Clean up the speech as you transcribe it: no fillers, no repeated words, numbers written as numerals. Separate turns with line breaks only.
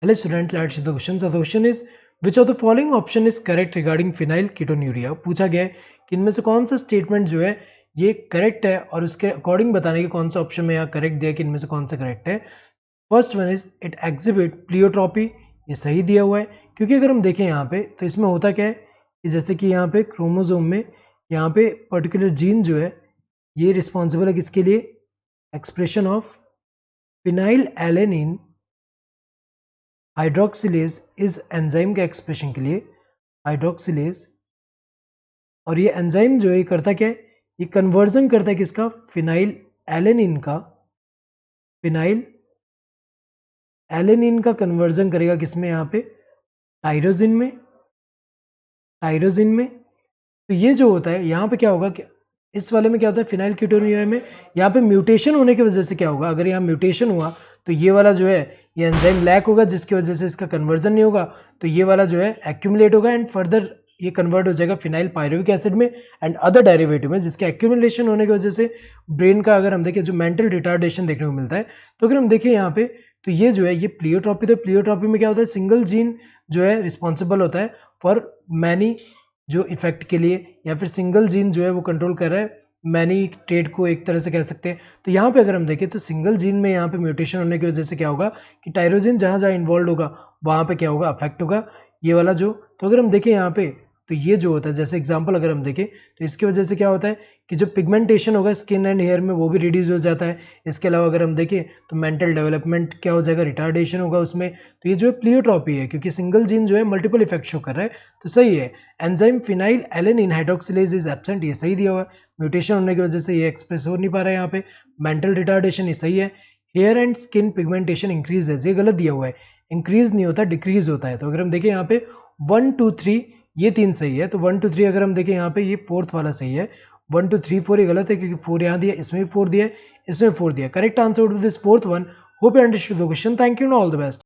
Hello student, let's see the question. So the question is, which of the following option is correct regarding phenyl ketonuria? पूछा गया है कि इनमें से कौन सा स्टेटमेंट जो है ये करेक्ट है और उसके अकॉर्डिंग बताने के कौन सा ऑप्शन में यहाँ करेक्ट दिया कि इनमें से कौन सा करेक्ट है. First one is it exhibit pleiotropy, ये सही दिया हुआ है क्योंकि अगर हम देखें यहाँ पे तो इसमें होता क्या है कि जैसे कि यहाँ पे क्रोमोसोम में यहाँ पे पर्टिकुलर जीन जो है ये रिस्पॉन्सिबल है किसके लिए, expression of phenyl alanine hydroxylase इस एंजाइम के एक्सप्रेशन के लिए, हाइड्रोक्सिलेज. और ये एंजाइम जो है करता क्या है, ये कन्वर्जन करता है किसका, फिनाइल एलेनिन का, फिनाइल एलेनिन का कन्वर्जन करेगा किसमें, यहाँ पे टायरोजिन में, टायरोजिन में. तो ये जो होता है यहाँ पे क्या होगा कि इस वाले में क्या होता है फिनाइल कीटोनुरिया में यहाँ पे म्यूटेशन होने की वजह से क्या होगा, अगर यहाँ म्यूटेशन हुआ तो ये वाला जो है ये एंजाइम लैक होगा जिसकी वजह से इसका कन्वर्जन नहीं होगा, तो ये वाला जो है एक्यूमुलेट होगा एंड फर्दर ये कन्वर्ट हो जाएगा फिनाइल पायरुविक एसिड में एंड अदर डेरिवेटिव में, जिसके एक्यूमुलेशन होने की वजह से ब्रेन का अगर हम देखें जो मेंटल रिटार्डेशन देखने को मिलता है. तो अगर हम देखें यहाँ पे तो ये जो है ये प्लियोट्रॉपी, तो प्लियोट्रॉपी में क्या होता है सिंगल जीन जो है रिस्पॉन्सिबल होता है फॉर मैनी जो इफेक्ट के लिए, या फिर सिंगल जीन जो है वो कंट्रोल कर रहा है मैनी ट्रेड को एक तरह से कह सकते हैं. तो यहाँ पे अगर हम देखें तो सिंगल जीन में यहाँ पे म्यूटेशन होने की वजह से क्या होगा कि टायरोजिन जहाँ जहाँ इन्वॉल्व होगा वहाँ पे क्या होगा, अफेक्ट होगा ये वाला जो. तो अगर हम देखें यहाँ पे तो ये जो होता है जैसे एग्जांपल अगर हम देखें तो इसकी वजह से क्या होता है कि जो पिगमेंटेशन होगा स्किन एंड हेयर में वो भी रिड्यूस हो जाता है. इसके अलावा अगर हम देखें तो मेंटल डेवलपमेंट क्या हो जाएगा, रिटार्डेशन होगा उसमें. तो ये जो है प्लियोट्रॉपी है क्योंकि सिंगल जीन जो है मल्टीपल इफेक्ट शो कर रहा है. तो सही है, enzyme phenyl alanine hydroxylase is absent, ये सही दिया हुआ है. म्यूटेशन होने की वजह से ये एक्सप्रेस हो नहीं पा रहा है यहाँ पे. मेंटल रिटार्डेशन, ये सही है. Hair and skin pigmentation increase है, ये गलत दिया हुआ है, इंक्रीज नहीं होता डिक्रीज होता है. तो अगर हम देखें यहाँ पे 1 2 3 ये 3 सही है, तो 1 2 3 अगर हम देखें यहाँ पे ये फोर्थ वाला सही है. 1 2 3 4 ये गलत है क्योंकि 4 यहाँ दिया, इसमें भी 4 दिया, इसमें 4 दिया. Correct answer to this fourth one. Hope you understood the question. Thank you and all the best.